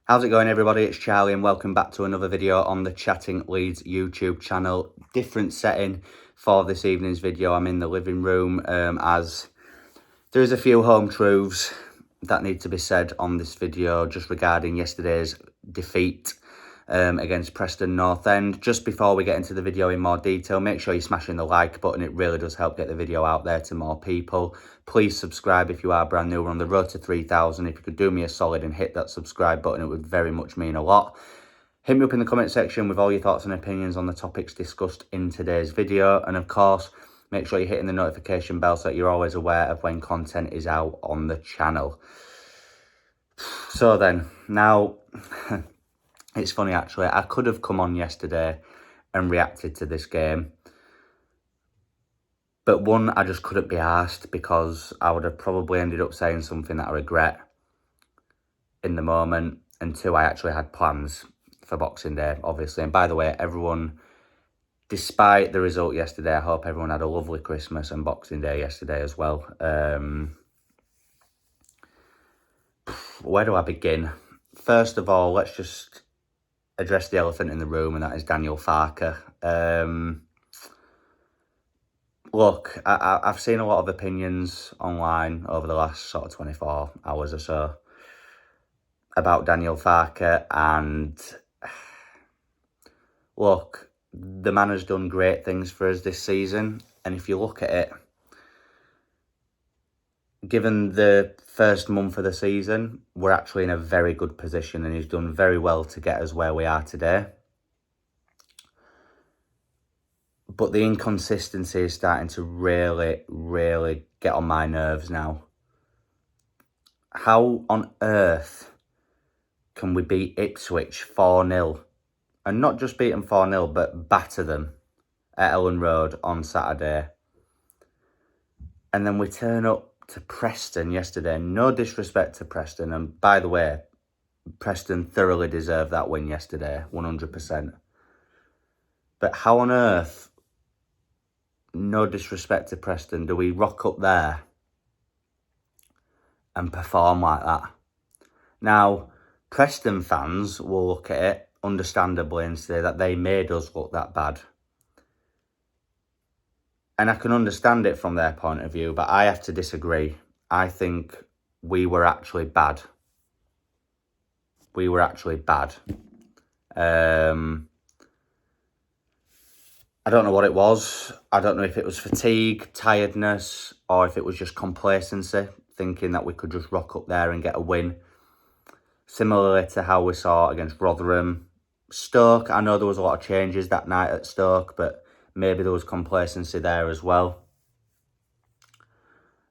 How's it going, everybody? It's Charlie and welcome back to another video on the Chatting Leeds YouTube channel. Different setting for this evening's video. I'm in the living room as there's a few home truths that need to be said on this video just regarding yesterday's defeat against Preston North End. Just before we get into the video in more detail, make sure you're smashing the like button. It really does help get the video out there to more people. Please subscribe if you are brand new. We're on the road to 3,000. If you could do me a solid and hit that subscribe button, it would very much mean a lot. Hit me up in the comment section with all your thoughts and opinions on the topics discussed in today's video. And of course, make sure you're hitting the notification bell so that you're always aware of when content is out on the channel. So then, now... It's funny, actually. I could have come on yesterday and reacted to this game. But one, I just couldn't be arsed because I would have probably ended up saying something that I regret in the moment. And two, I actually had plans for Boxing Day, obviously. And by the way, everyone, despite the result yesterday, I hope everyone had a lovely Christmas and Boxing Day yesterday as well. Where do I begin? First of all, let's just address the elephant in the room, and that is Daniel Farke. Look, I've seen a lot of opinions online over the last sort of 24 hours or so about Daniel Farke, and look, the man has done great things for us this season, and if you look at it, given the first month of the season, we're actually in a very good position and he's done very well to get us where we are today. But the inconsistency is starting to really get on my nerves now. How on earth can we beat Ipswich 4-0? And not just beat them 4-0, but batter them at Ellen Road on Saturday. And then we turn up to Preston yesterday. No disrespect to Preston. And by the way, Preston thoroughly deserved that win yesterday, 100%. But how on earth, no disrespect to Preston, do we rock up there and perform like that? Now, Preston fans will look at it, understandably, and say that they made us look that bad. And I can understand it from their point of view, but I have to disagree. I think we were actually bad. We were actually bad. I don't know what it was. I don't know if it was fatigue, tiredness, or if it was just complacency, thinking that we could just rock up there and get a win. Similarly to how we saw against Rotherham. Stoke, I know there was a lot of changes that night at Stoke, but maybe there was complacency there as well.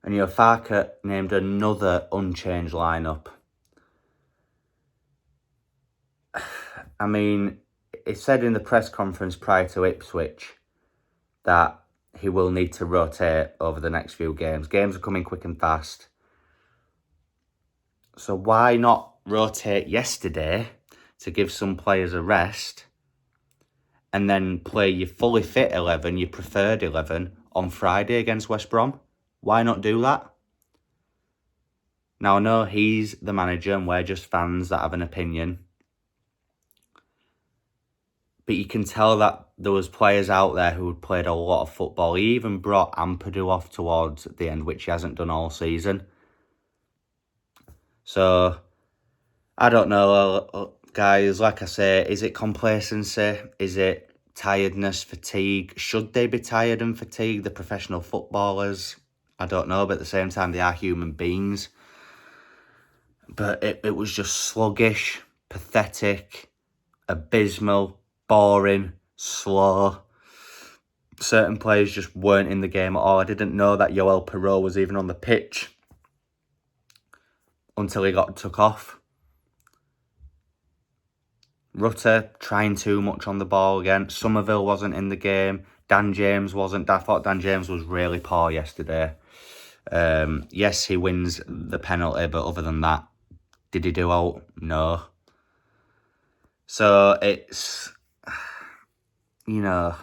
And Farke named another unchanged lineup. I mean, it said in the press conference prior to Ipswich that he will need to rotate over the next few games. Games are coming quick and fast. So why not rotate yesterday to give some players a rest and then play your fully fit 11, your preferred 11, on Friday against West Brom? Why not do that? Now, I know he's the manager and we're just fans that have an opinion. But you can tell that there was players out there who had played a lot of football. He even brought Ampadu off towards the end, which he hasn't done all season. So, I don't know, guys. Like I say, is it complacency? Is it tiredness, fatigue? Should they be tired and fatigued, the professional footballers? I don't know, but at the same time, they are human beings. But it was just sluggish, pathetic, abysmal, boring, slow. Certain players just weren't in the game at all. I didn't know that Joel Perreault was even on the pitch until he got took off. Rutter trying too much on the ball again. Somerville wasn't in the game. Dan James wasn't. I thought Dan James was really poor yesterday. Yes, he wins the penalty, but other than that, did he do out? No. So it's, you know,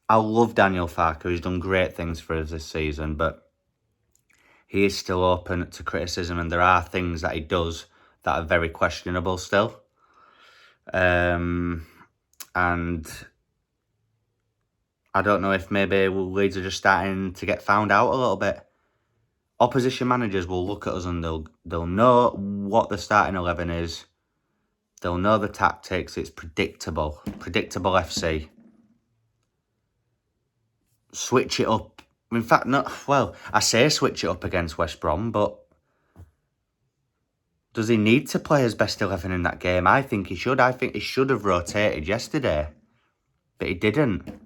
I love Daniel Farke. He's done great things for us this season, but he is still open to criticism, and there are things that he does that are very questionable still. And I don't know if maybe Leeds are just starting to get found out a little bit. Opposition managers will look at us and they'll know what the starting 11 is. They'll know the tactics. It's predictable. Predictable FC. Switch it up. In fact, I say switch it up against West Brom, but does he need to play his best 11 in that game? I think he should. I think he should have rotated yesterday, but he didn't.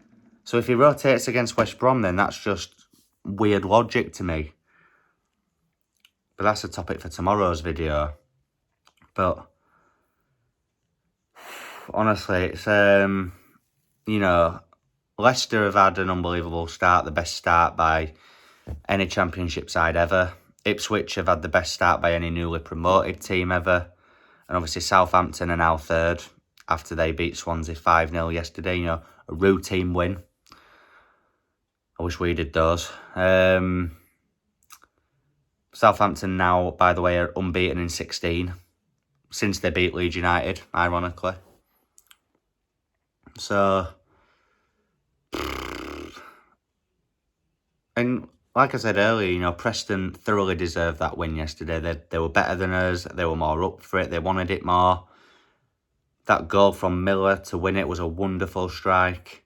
So if he rotates against West Brom, then that's just weird logic to me. But that's a topic for tomorrow's video. But honestly, it's, you know, Leicester have had an unbelievable start, the best start by any Championship side ever. Ipswich have had the best start by any newly promoted team ever. And obviously Southampton are now third after they beat Swansea 5-0 yesterday. You know, a routine win. I wish we did those. Southampton now, by the way, are unbeaten in 16 since they beat Leeds United, ironically. So, and like I said earlier, you know, Preston thoroughly deserved that win yesterday. They were better than us. They were more up for it. They wanted it more. That goal from Miller to win it was a wonderful strike.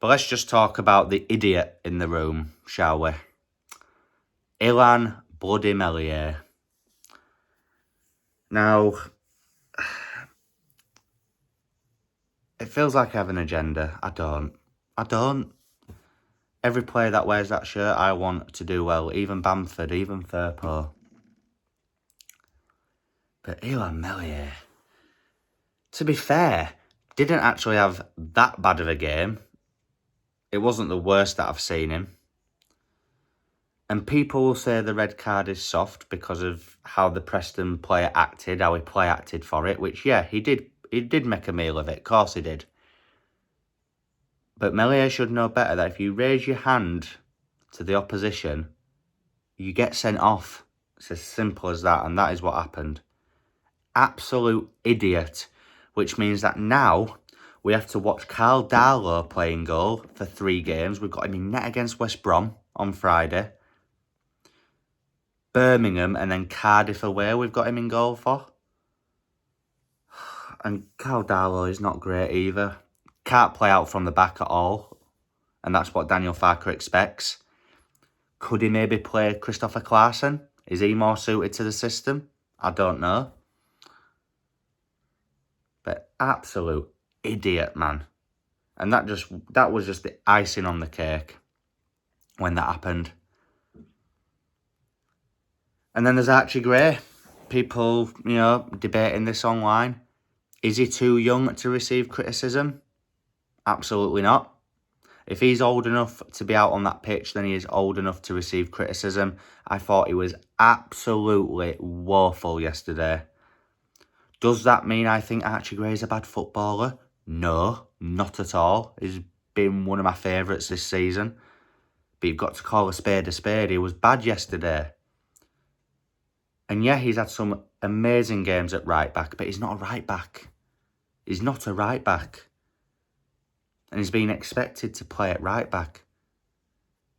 But let's just talk about the idiot in the room, shall we? Illan Bloody Meslier. Now, it feels like I have an agenda. I don't. Every player that wears that shirt, I want to do well. Even Bamford, even Firpo. But Illan Meslier, to be fair, didn't actually have that bad of a game. It wasn't the worst that I've seen him. And people will say the red card is soft because of how the Preston player acted, how he play acted for it, which, yeah, he did make a meal of it. Of course he did. But Meslier should know better that if you raise your hand to the opposition, you get sent off. It's as simple as that, and that is what happened. Absolute idiot, which means that now we have to watch Carl Darlow play in goal for 3 games. We've got him in net against West Brom on Friday. Birmingham and then Cardiff away we've got him in goal for. And Carl Darlow is not great either. Can't play out from the back at all. And that's what Daniel Farke expects. Could he maybe play Christopher Clarkson? Is he more suited to the system? I don't know. But absolute idiot, man. And that was just the icing on the cake when that happened. And then there's Archie Gray. People, you know, debating this online. Is he too young to receive criticism? Absolutely not. If he's old enough to be out on that pitch, then he is old enough to receive criticism. I thought he was absolutely woeful yesterday. Does that mean I think Archie Gray is a bad footballer? No, not at all. He's been one of my favourites this season. But you've got to call a spade a spade. He was bad yesterday. And yeah, he's had some amazing games at right back, but he's not a right back. He's not a right back. And he's been expected to play at right back.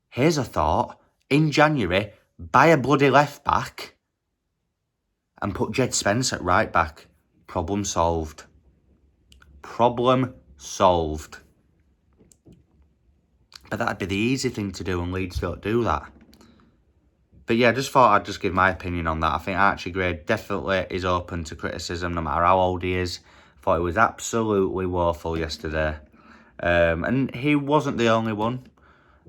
Here's a thought. In January, buy a bloody left back and put Jed Spence at right back. Problem solved. Problem solved. But that'd be the easy thing to do, and Leeds don't do that. But yeah, I just thought I'd just give my opinion on that. I think Archie Gray definitely is open to criticism, no matter how old he is. I thought he was absolutely woeful yesterday. And he wasn't the only one.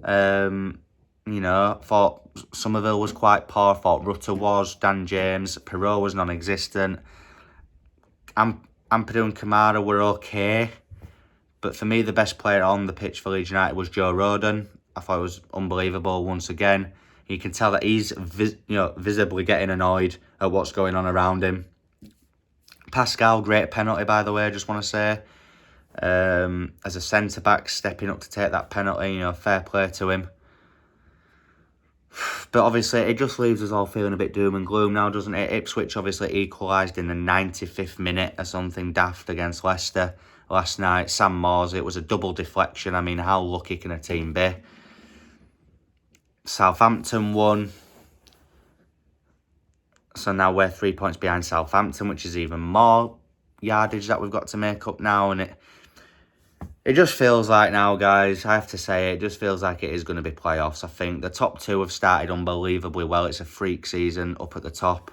You know, I thought Somerville was quite poor. I thought Rutter was. Dan James. Perot was non-existent. Ampadu and Kamara were okay. But for me, the best player on the pitch for Leeds United was Joe Rodon. I thought it was unbelievable once again. You can tell that he's visibly getting annoyed at what's going on around him. Pascal, great penalty, by the way, I just want to say. As a centre-back, stepping up to take that penalty, you know, fair play to him. But obviously, it just leaves us all feeling a bit doom and gloom now, doesn't it? Ipswich obviously equalised in the 95th minute or something daft against Leicester last night. Sam Moores, it was a double deflection. I mean, how lucky can a team be? Southampton won. So now we're 3 points behind Southampton, which is even more yardage that we've got to make up now. And it just feels like now, guys, I have to say, it just feels like it is going to be playoffs. I think the top two have started unbelievably well. It's a freak season up at the top.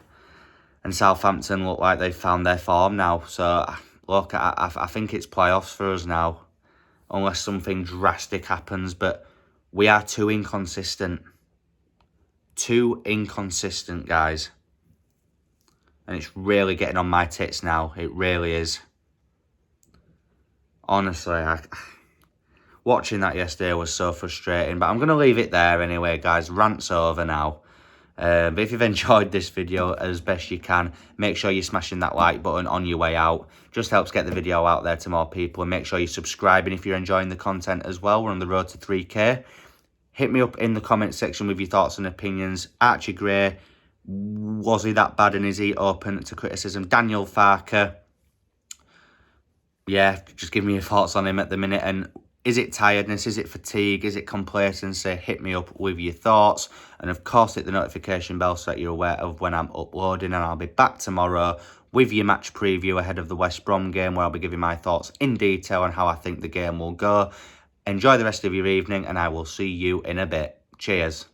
And Southampton look like they've found their form now. So, look, I think it's playoffs for us now. Unless something drastic happens. But we are too inconsistent. Too inconsistent, guys. And it's really getting on my tits now. It really is. Honestly, watching that yesterday was so frustrating. But I'm going to leave it there anyway, guys. Rant's over now. But if you've enjoyed this video as best you can, make sure you're smashing that like button on your way out. Just helps get the video out there to more people. And make sure you're subscribing if you're enjoying the content as well. We're on the road to 3K. Hit me up in the comment section with your thoughts and opinions. Archie Gray, was he that bad and is he open to criticism? Daniel Farke, yeah, just give me your thoughts on him at the minute. And is it tiredness? Is it fatigue? Is it complacency? Hit me up with your thoughts. And of course, hit the notification bell so that you're aware of when I'm uploading. And I'll be back tomorrow with your match preview ahead of the West Brom game, where I'll be giving my thoughts in detail on how I think the game will go. Enjoy the rest of your evening, and I will see you in a bit. Cheers.